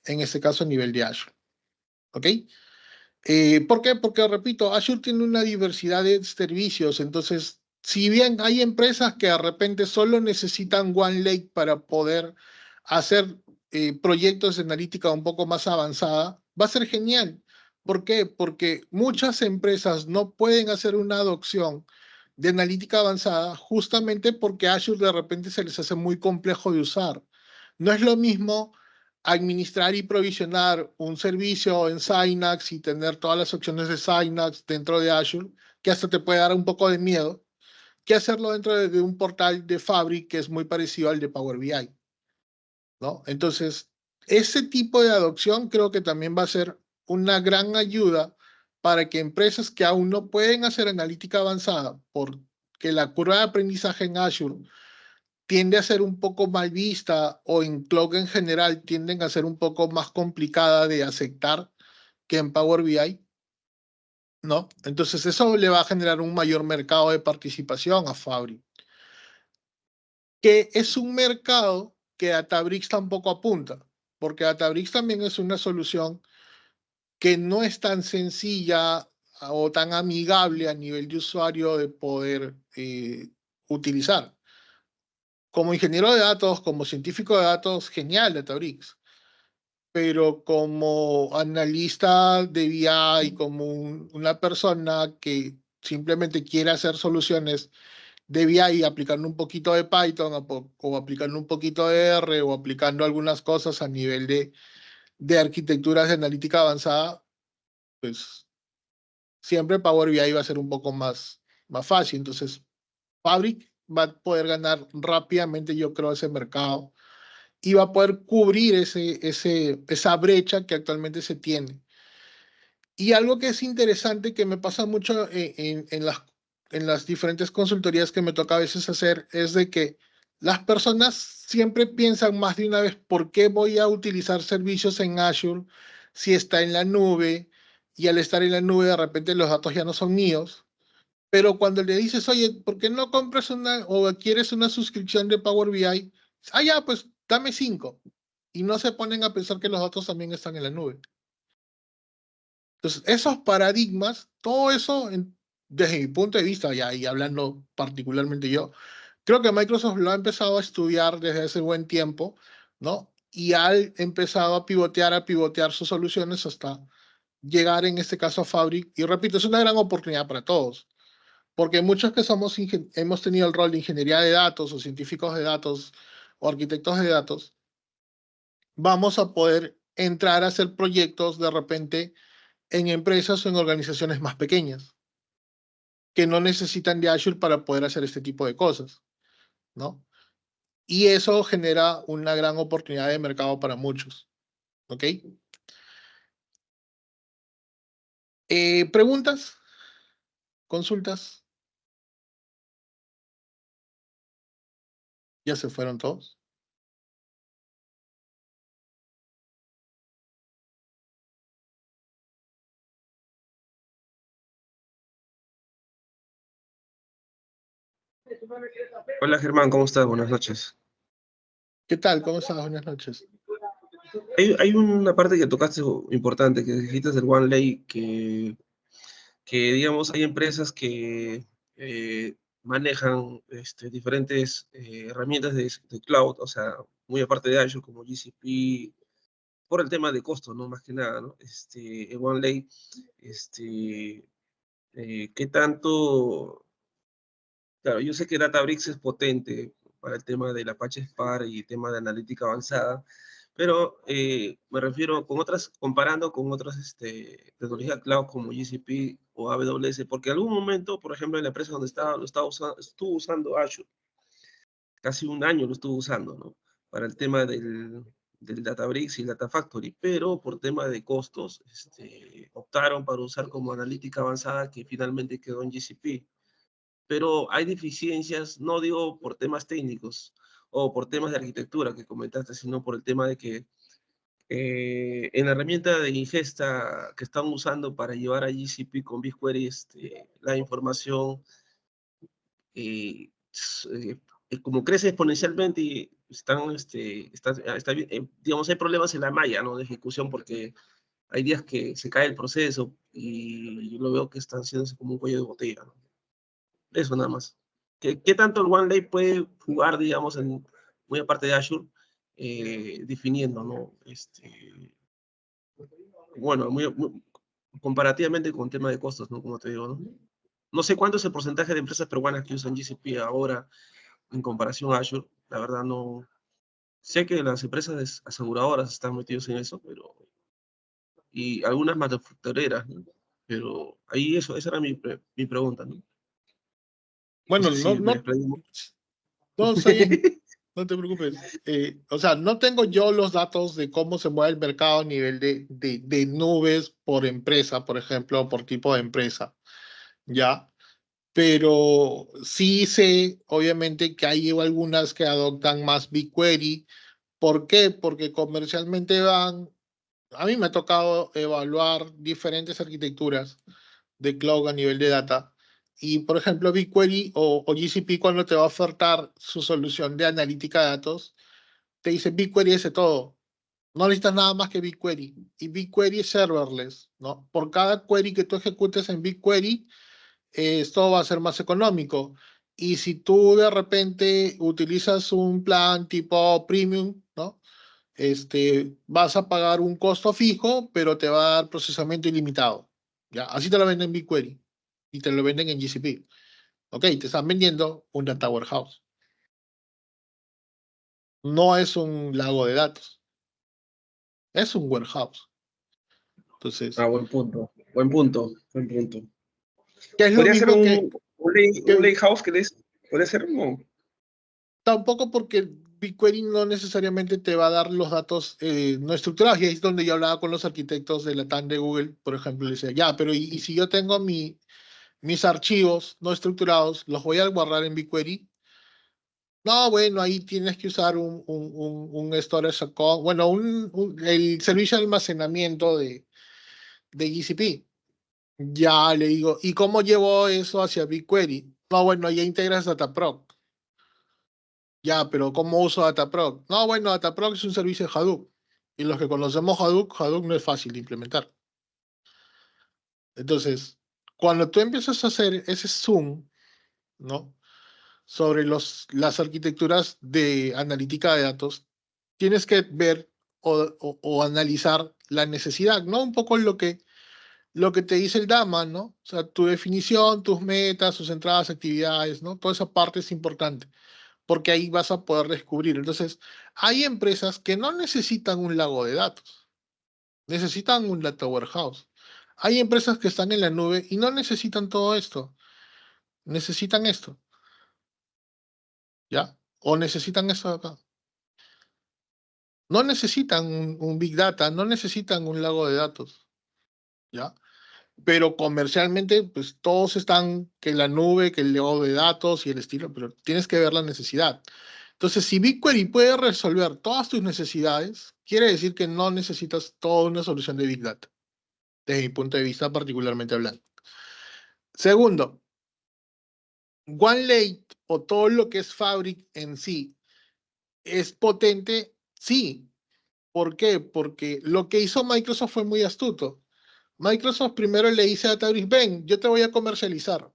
en este caso a nivel de Azure. ¿Ok? ¿Por qué? Porque, repito, Azure tiene una diversidad de servicios, entonces, si bien hay empresas que de repente solo necesitan OneLake para poder hacer proyectos de analítica un poco más avanzada, va a ser genial. ¿Por qué? Porque muchas empresas no pueden hacer una adopción de analítica avanzada justamente porque Azure de repente se les hace muy complejo de usar. No es lo mismo administrar y provisionar un servicio en Synapse y tener todas las opciones de Synapse dentro de Azure, que hasta te puede dar un poco de miedo, que hacerlo dentro de un portal de Fabric que es muy parecido al de Power BI, ¿no? Entonces, ese tipo de adopción creo que también va a ser una gran ayuda para que empresas que aún no pueden hacer analítica avanzada porque la curva de aprendizaje en Azure tiende a ser un poco mal vista o en Cloud en general tienden a ser un poco más complicada de aceptar que en Power BI, ¿no? Entonces eso le va a generar un mayor mercado de participación a Fabric, que es un mercado que Databricks tampoco apunta, porque Databricks también es una solución que no es tan sencilla o tan amigable a nivel de usuario de poder utilizar. Como ingeniero de datos, como científico de datos, genial Databricks. Pero como analista de BI, como una persona que simplemente quiere hacer soluciones de BI aplicando un poquito de Python o aplicando un poquito de R o aplicando algunas cosas a nivel de arquitecturas de analítica avanzada, pues siempre Power BI va a ser un poco más fácil. Entonces, Fabric va a poder ganar rápidamente, yo creo, ese mercado y va a poder cubrir esa brecha que actualmente se tiene. Y algo que es interesante que me pasa mucho en las diferentes consultorías que me toca a veces hacer es de que las personas siempre piensan más de una vez por qué voy a utilizar servicios en Azure si está en la nube y al estar en la nube de repente los datos ya no son míos. Pero cuando le dices, oye, ¿por qué no compras una o adquieres una suscripción de Power BI? Ah, ya, pues dame 5. Y no se ponen a pensar que los datos también están en la nube. Entonces, esos paradigmas, todo eso, desde mi punto de vista, ya, y hablando particularmente yo, creo que Microsoft lo ha empezado a estudiar desde hace buen tiempo, ¿no? y han empezado a pivotear sus soluciones hasta llegar en este caso a Fabric. Y repito, es una gran oportunidad para todos, porque muchos que hemos tenido el rol de ingeniería de datos o científicos de datos o arquitectos de datos, vamos a poder entrar a hacer proyectos de repente en empresas o en organizaciones más pequeñas que no necesitan de Azure para poder hacer este tipo de cosas, ¿no? Y eso genera una gran oportunidad de mercado para muchos, ¿ok? ¿Preguntas? ¿Consultas? ¿Ya se fueron todos? Hola Germán, ¿cómo estás? Buenas noches. ¿Qué tal? ¿Cómo estás? Buenas noches. Hay una parte que tocaste importante, que dijiste del OneLake, que digamos, hay empresas que manejan diferentes herramientas de cloud, o sea, muy aparte de Azure, como GCP, por el tema de costo, ¿no? Más que nada, ¿no? El OneLake, ¿qué tanto? Claro, yo sé que Databricks es potente para el tema del Apache Spark y tema de analítica avanzada, pero me refiero con otras, comparando con otras tecnologías cloud como GCP o AWS, porque en algún momento, por ejemplo, en la empresa donde estaba, estuvo usando Azure, casi un año lo estuvo usando, ¿no? Para el tema del Databricks y el Data Factory, pero por tema de costos, optaron para usar como analítica avanzada que finalmente quedó en GCP, pero hay deficiencias, no digo por temas técnicos o por temas de arquitectura que comentaste, sino por el tema de que en la herramienta de ingesta que están usando para llevar a GCP con BigQuery la información, eh, como crece exponencialmente y digamos, hay problemas en la malla, ¿no? De ejecución porque hay días que se cae el proceso y yo lo veo que están haciéndose como un cuello de botella, ¿no? Eso nada más. ¿Qué tanto el OneLake puede jugar, digamos, muy aparte de Azure, definiendo, ¿no? Bueno, comparativamente con tema de costos, ¿no? Como te digo, ¿no? No sé cuánto es el porcentaje de empresas peruanas que usan GCP ahora en comparación a Azure. La verdad no. Sé que las empresas aseguradoras están metidas en eso, pero y algunas manufactureras, ¿no? Pero ahí esa era mi pregunta, ¿no? No Bueno, sé si me explico. no, está bien, no te preocupes. O sea, no tengo yo los datos de cómo se mueve el mercado a nivel de nubes por empresa, por ejemplo, por tipo de empresa, ¿ya? Pero sí sé, obviamente, que hay algunas que adoptan más BigQuery. ¿Por qué? Porque comercialmente a mí me ha tocado evaluar diferentes arquitecturas de cloud a nivel de data. Y, por ejemplo, BigQuery o GCP, cuando te va a ofertar su solución de analítica de datos, te dice BigQuery es de todo. No necesitas nada más que BigQuery. Y BigQuery es serverless, ¿no? Por cada query que tú ejecutes en BigQuery, esto va a ser más económico. Y si tú de repente utilizas un plan tipo premium, ¿no? Vas a pagar un costo fijo, pero te va a dar procesamiento ilimitado. ¿Ya? Así te lo venden en BigQuery y te lo venden en GCP. Ok, te están vendiendo un data warehouse. No es un lago de datos, es un warehouse. Entonces, Buen punto, buen punto, buen punto. ¿qué es lo ¿Podría ser mismo un lake house que les puede ser? No. tampoco porque BigQuery no necesariamente te va a dar los datos no estructurados? Y ahí es donde yo hablaba con los arquitectos de la TAM de Google, por ejemplo, y decía, ya, pero ¿y si yo tengo mis archivos no estructurados, los voy a guardar en BigQuery? No, bueno, ahí tienes que usar un storage account, bueno, el servicio de almacenamiento de GCP. Ya le digo, ¿y cómo llevo eso hacia BigQuery? No, bueno, ya integras Dataproc. Ya, pero ¿cómo uso Dataproc? No, bueno, Dataproc es un servicio de Hadoop. Y los que conocemos Hadoop, Hadoop no es fácil de implementar. Entonces, cuando tú empiezas a hacer ese zoom, ¿no? Sobre las arquitecturas de analítica de datos, tienes que ver o analizar la necesidad, ¿no? Un poco lo que te dice el DAMA, ¿no? O sea, tu definición, tus metas, tus entradas, actividades, ¿no? Toda esa parte es importante, porque ahí vas a poder descubrir. Entonces, hay empresas que no necesitan un lago de datos, necesitan un data warehouse. Hay empresas que están en la nube y no necesitan todo esto, necesitan esto, ¿ya? O necesitan esto de acá. No necesitan un Big Data, no necesitan un lago de datos, ¿ya? Pero comercialmente, pues todos están que la nube, que el lago de datos y el estilo, pero tienes que ver la necesidad. Entonces, si BigQuery puede resolver todas tus necesidades, quiere decir que no necesitas toda una solución de Big Data, desde mi punto de vista particularmente hablando. Segundo, OneLake o todo lo que es Fabric en sí, ¿es potente? Sí. ¿Por qué? Porque lo que hizo Microsoft fue muy astuto. Microsoft primero le dice a Databricks, ven, yo te voy a comercializar.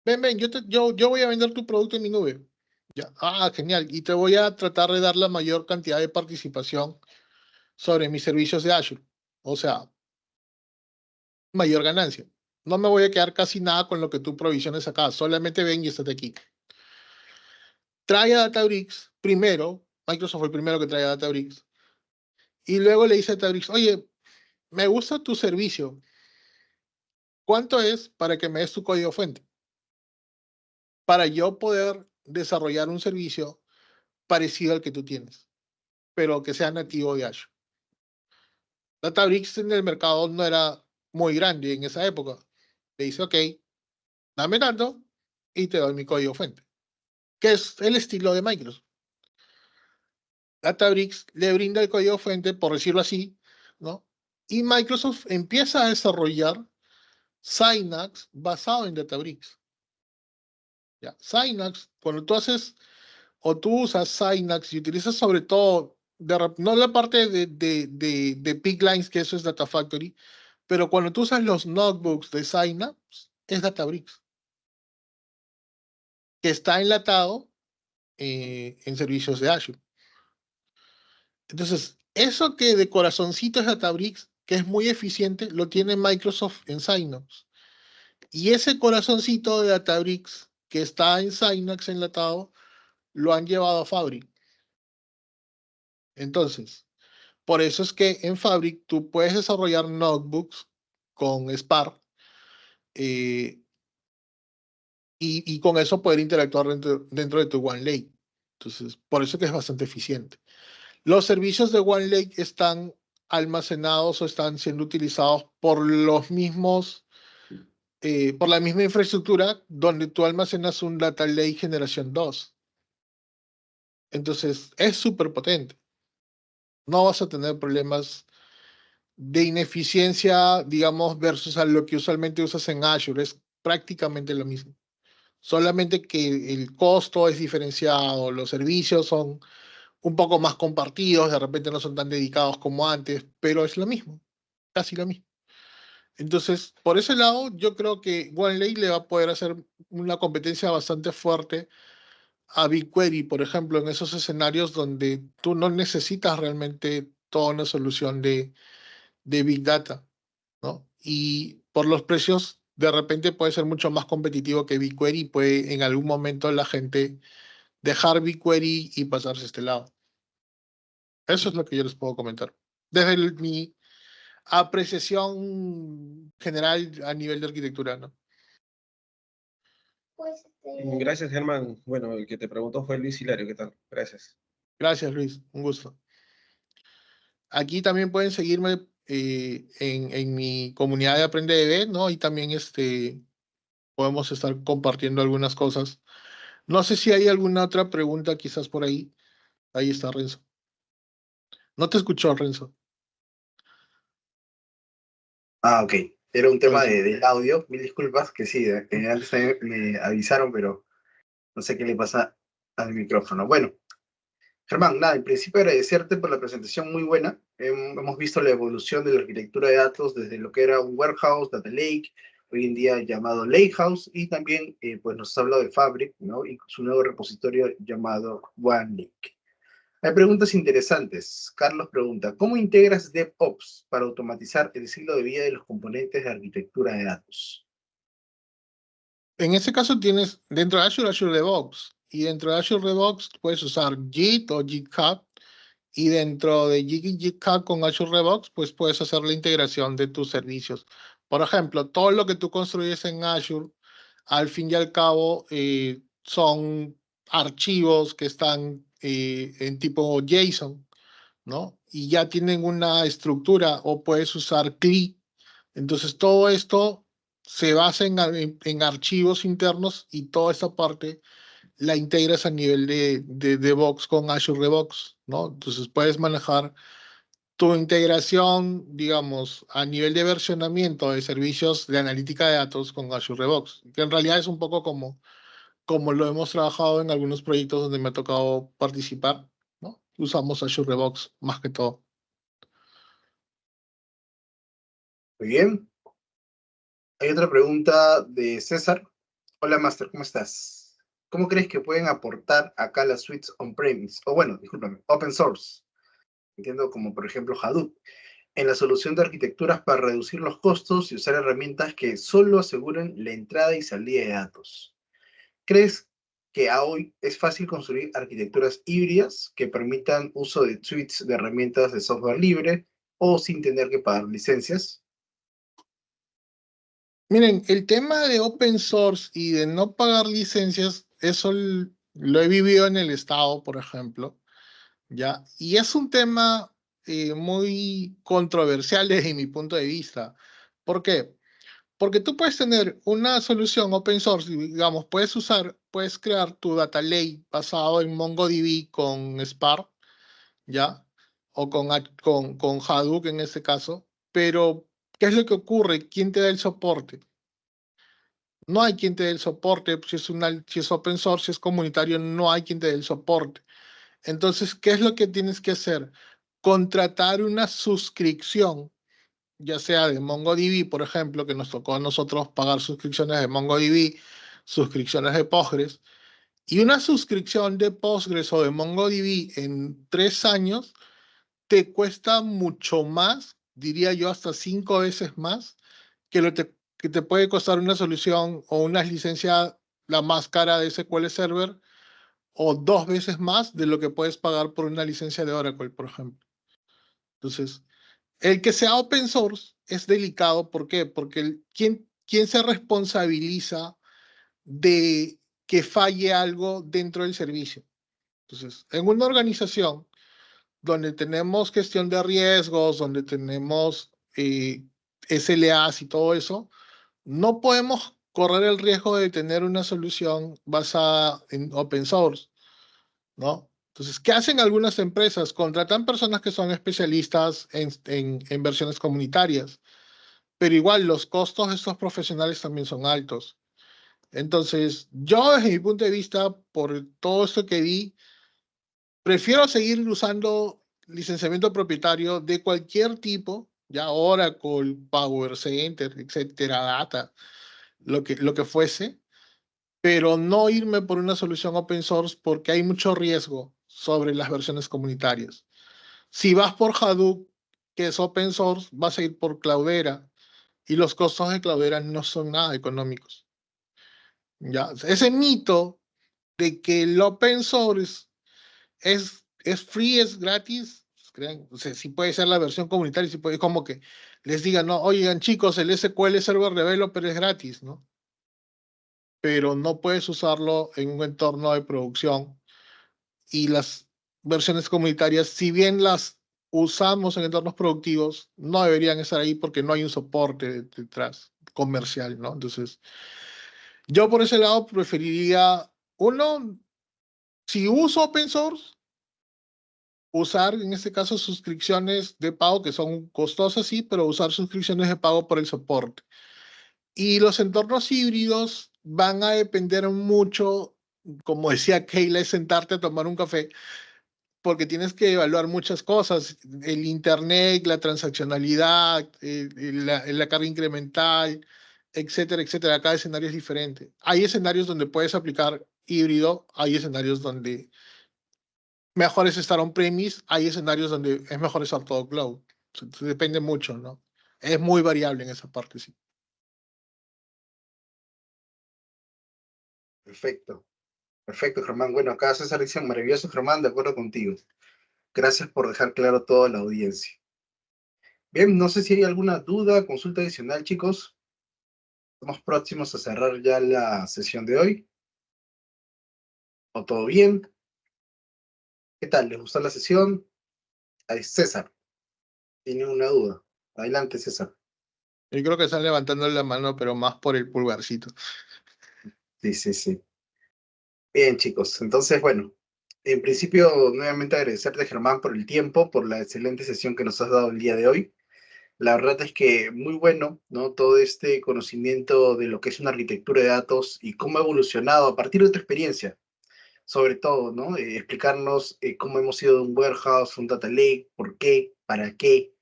Ven, yo voy a vender tu producto en mi nube. Ya. Ah, genial. Y te voy a tratar de dar la mayor cantidad de participación sobre mis servicios de Azure. O sea, mayor ganancia. No me voy a quedar casi nada con lo que tú provisiones acá. Solamente ven y estate aquí. Trae a Databricks primero. Microsoft fue el primero que trae a Databricks. Y luego le dice a Databricks, oye, me gusta tu servicio. ¿Cuánto es para que me des tu código fuente? Para yo poder desarrollar un servicio parecido al que tú tienes, pero que sea nativo de Azure. Databricks en el mercado no era muy grande en esa época. Le dice, ok, dame tanto y te doy mi código fuente, que es el estilo de Microsoft. Databricks le brinda el código fuente, por decirlo así, ¿no? Y Microsoft empieza a desarrollar Synapse basado en Databricks. ¿Ya? Synapse, cuando tú haces o tú usas Synapse y utilizas sobre todo, no la parte de Piglines, que eso es Data Factory, pero cuando tú usas los notebooks de Synapse, es Databricks, que está enlatado en servicios de Azure. Entonces, eso que de corazoncito es Databricks, que es muy eficiente, lo tiene Microsoft en Synapse. Y ese corazoncito de Databricks, que está en Synapse enlatado, lo han llevado a Fabric. Entonces, por eso es que en Fabric tú puedes desarrollar notebooks con Spark y con eso poder interactuar dentro de tu OneLake. Entonces, por eso que es bastante eficiente. Los servicios de OneLake están almacenados o están siendo utilizados por los mismos, por la misma infraestructura donde tú almacenas un Data Lake generación 2. Entonces, es súper potente. No vas a tener problemas de ineficiencia, digamos, versus a lo que usualmente usas en Azure. Es prácticamente lo mismo. Solamente que el costo es diferenciado, los servicios son un poco más compartidos, de repente no son tan dedicados como antes, pero es lo mismo, casi lo mismo. Entonces, por ese lado, yo creo que OneLake le va a poder hacer una competencia bastante fuerte a BigQuery, por ejemplo, en esos escenarios donde tú no necesitas realmente toda una solución de Big Data, ¿no? Y por los precios, de repente puede ser mucho más competitivo que BigQuery y puede en algún momento la gente dejar BigQuery y pasarse a este lado. Eso es lo que yo les puedo comentar. Desde mi apreciación general a nivel de arquitectura, ¿no? Gracias, Germán. Bueno, el que te preguntó fue Luis Hilario. ¿Qué tal? Gracias. Gracias, Luis. Un gusto. Aquí también pueden seguirme en mi comunidad de AprendeDB, ¿no? Y también podemos estar compartiendo algunas cosas. No sé si hay alguna otra pregunta quizás por ahí. Ahí está Renzo. No te escuchó, Renzo. Ah, ok. Era un tema Renzo. del audio. Mil disculpas, que sí, que antes también me avisaron, pero no sé qué le pasa al micrófono. Bueno, Germán, nada, en principio agradecerte por la presentación muy buena. Hemos visto la evolución de la arquitectura de datos desde lo que era un warehouse, data lake, hoy en día llamado lakehouse, y también pues nos ha hablado de Fabric, ¿no? Y su nuevo repositorio llamado OneLake. Hay preguntas interesantes. Carlos pregunta, ¿cómo integras DevOps para automatizar el ciclo de vida de los componentes de arquitectura de datos? En ese caso tienes dentro de Azure, Azure DevOps. Y dentro de Azure DevOps puedes usar Git o GitHub. Y dentro de GitHub con Azure DevOps, pues puedes hacer la integración de tus servicios. Por ejemplo, todo lo que tú construyes en Azure, al fin y al cabo, son archivos que están en tipo JSON, ¿no? Y ya tienen una estructura o puedes usar CLI. Entonces, todo esto se basa en archivos internos y toda esta parte la integras a nivel de DevOps con Azure DevOps, ¿no? Entonces, puedes manejar tu integración, digamos, a nivel de versionamiento de servicios de analítica de datos con Azure DevOps, que en realidad es un poco como lo hemos trabajado en algunos proyectos donde me ha tocado participar, ¿no? Usamos Azure DevOps más que todo. Muy bien. Hay otra pregunta de César. Hola, Master, ¿cómo estás? ¿Cómo crees que pueden aportar acá las suites on-premise? O bueno, discúlpame, open source. Entiendo como por ejemplo Hadoop, en la solución de arquitecturas para reducir los costos y usar herramientas que solo aseguren la entrada y salida de datos. ¿Crees que a hoy es fácil construir arquitecturas híbridas que permitan uso de suites de herramientas de software libre o sin tener que pagar licencias? Miren, el tema de open source y de no pagar licencias, eso lo he vivido en el Estado, por ejemplo, ¿ya? Y es un tema muy controversial desde mi punto de vista. ¿Por qué? Porque tú puedes tener una solución open source, digamos, puedes crear tu data lake basado en MongoDB con Spark, ¿ya? O con Hadoop en este caso, pero ¿qué es lo que ocurre? ¿Quién te da el soporte? No hay quien te dé el soporte, si es open source, si es comunitario, no hay quien te dé el soporte. Entonces, ¿qué es lo que tienes que hacer? Contratar una suscripción, ya sea de MongoDB, por ejemplo, que nos tocó a nosotros pagar suscripciones de MongoDB, suscripciones de Postgres, y una suscripción de Postgres o de MongoDB en 3 años te cuesta mucho más, diría yo hasta 5 veces más, que te puede costar una solución o una licencia la más cara de SQL Server o 2 veces más de lo que puedes pagar por una licencia de Oracle, por ejemplo. Entonces, el que sea open source es delicado. ¿Por qué? Porque ¿quién se responsabiliza de que falle algo dentro del servicio? Entonces, en una organización donde tenemos gestión de riesgos, donde tenemos SLAs y todo eso, no podemos correr el riesgo de tener una solución basada en open source, ¿no? Entonces, ¿qué hacen algunas empresas? Contratan personas que son especialistas en versiones comunitarias, pero igual los costos de estos profesionales también son altos. Entonces, yo desde mi punto de vista, por todo esto que vi, prefiero seguir usando licenciamiento propietario de cualquier tipo, ya Oracle, Power Center, etcétera, Data, lo que fuese, pero no irme por una solución open source porque hay mucho riesgo sobre las versiones comunitarias. Si vas por Hadoop, que es open source, vas a ir por Cloudera y los costos de Cloudera no son nada económicos. ¿Ya? Ese mito de que el open source es free, es gratis, pues, crean, o sea, sí puede ser la versión comunitaria, sí puede, como que les digan, no, oigan chicos, el SQL Server Developer es gratis, ¿no? Pero no puedes usarlo en un entorno de producción. Y las versiones comunitarias, si bien las usamos en entornos productivos, no deberían estar ahí porque no hay un soporte detrás comercial, ¿no? Entonces, yo por ese lado preferiría, uno, si uso open source, usar en este caso suscripciones de pago que son costosas, sí, pero usar suscripciones de pago por el soporte. Y los entornos híbridos van a depender mucho, como decía Keila, es sentarte a tomar un café, porque tienes que evaluar muchas cosas, el internet, la transaccionalidad, la carga incremental, etcétera, etcétera. Cada escenario es diferente. Hay escenarios donde puedes aplicar híbrido, hay escenarios donde mejor es estar on-premise. Hay escenarios donde es mejor estar todo cloud. Entonces, depende mucho, ¿no? Es muy variable en esa parte, sí. Perfecto. Perfecto, Germán. Bueno, acá César dice maravilloso, Germán, de acuerdo contigo. Gracias por dejar claro todo a la audiencia. Bien, no sé si hay alguna duda, consulta adicional, chicos. Estamos próximos a cerrar ya la sesión de hoy. ¿O todo bien? ¿Qué tal? ¿Les gustó la sesión? Ahí, César, ¿tiene una duda? Adelante, César. Yo creo que están levantando la mano, pero más por el pulgarcito. Sí, sí, sí. Bien, chicos. Entonces, bueno, en principio, nuevamente agradecerte, Germán, por el tiempo, por la excelente sesión que nos has dado el día de hoy. La verdad es que muy bueno, ¿no? Todo este conocimiento de lo que es una arquitectura de datos y cómo ha evolucionado a partir de tu experiencia, sobre todo, ¿no? Explicarnos cómo hemos ido de un warehouse, un data lake, por qué, para qué,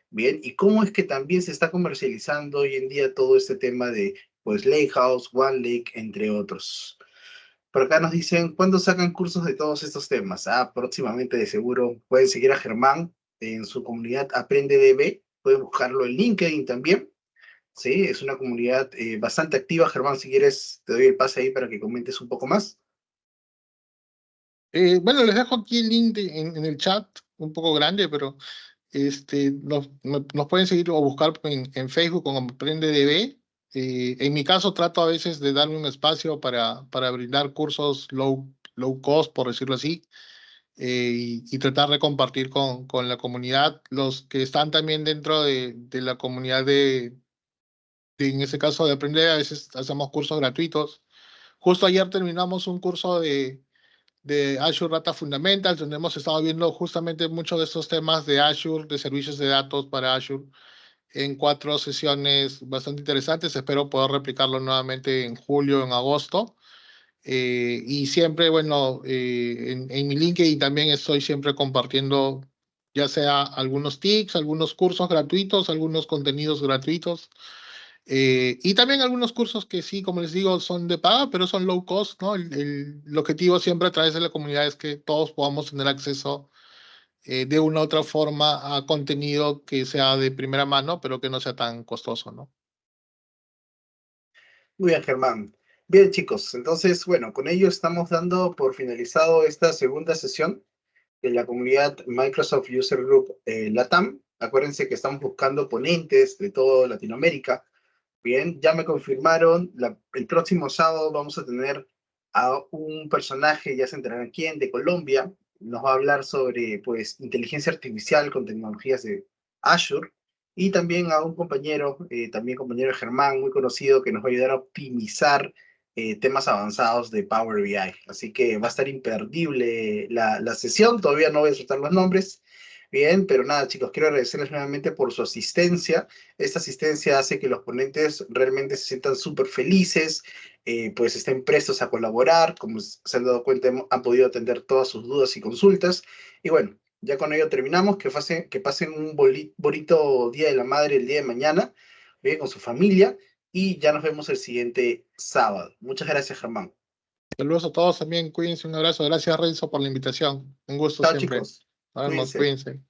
bien, y cómo es que también se está comercializando hoy en día todo este tema de, pues, Lakehouse, One Lake, entre otros. Por acá nos dicen, ¿cuándo sacan cursos de todos estos temas? Ah, próximamente de seguro pueden seguir a Germán en su comunidad AprendeDB, pueden buscarlo en LinkedIn también, ¿sí? Es una comunidad bastante activa. Germán, si quieres, te doy el pase ahí para que comentes un poco más. Bueno, les dejo aquí el link en el chat, un poco grande, pero nos pueden seguir o buscar en Facebook como AprendeDB. En mi caso, trato a veces de darme un espacio para brindar cursos low cost, por decirlo así, y tratar de compartir con la comunidad. Los que están también dentro de la comunidad en ese caso de Aprender, a veces hacemos cursos gratuitos. Justo ayer terminamos un curso de Azure Data Fundamentals, donde hemos estado viendo justamente muchos de estos temas de Azure, de servicios de datos para Azure, en 4 sesiones bastante interesantes. Espero poder replicarlo nuevamente en julio, en agosto. Y siempre, bueno, en mi LinkedIn también estoy siempre compartiendo ya sea algunos tips, algunos cursos gratuitos, algunos contenidos gratuitos. Y también algunos cursos que sí, como les digo, son de paga, pero son low cost, ¿no? El objetivo siempre a través de la comunidad es que todos podamos tener acceso de una u otra forma a contenido que sea de primera mano, pero que no sea tan costoso, ¿no? Muy bien, Germán. Bien, chicos, entonces, bueno, con ello estamos dando por finalizado esta segunda sesión de la comunidad Microsoft User Group LATAM. Acuérdense que estamos buscando ponentes de toda Latinoamérica. Bien, ya me confirmaron, el próximo sábado vamos a tener a un personaje, ya se enterarán quién, de Colombia. Nos va a hablar sobre, pues, inteligencia artificial con tecnologías de Azure. Y también a un compañero, también compañero Germán, muy conocido, que nos va a ayudar a optimizar temas avanzados de Power BI. Así que va a estar imperdible la sesión. Todavía no voy a soltar los nombres. Bien, pero nada, chicos, quiero agradecerles nuevamente por su asistencia. Esta asistencia hace que los ponentes realmente se sientan súper felices, pues estén prestos a colaborar. Como se han dado cuenta, han podido atender todas sus dudas y consultas. Y bueno, ya con ello terminamos. Que pasen un bonito Día de la Madre el día de mañana, bien, con su familia. Y ya nos vemos el siguiente sábado. Muchas gracias, Germán. Saludos a todos también, cuídense, un abrazo. Gracias, Renzo, por la invitación. Un gusto Chao, siempre. chicos. Nos vemos, Cuídense. cuídense.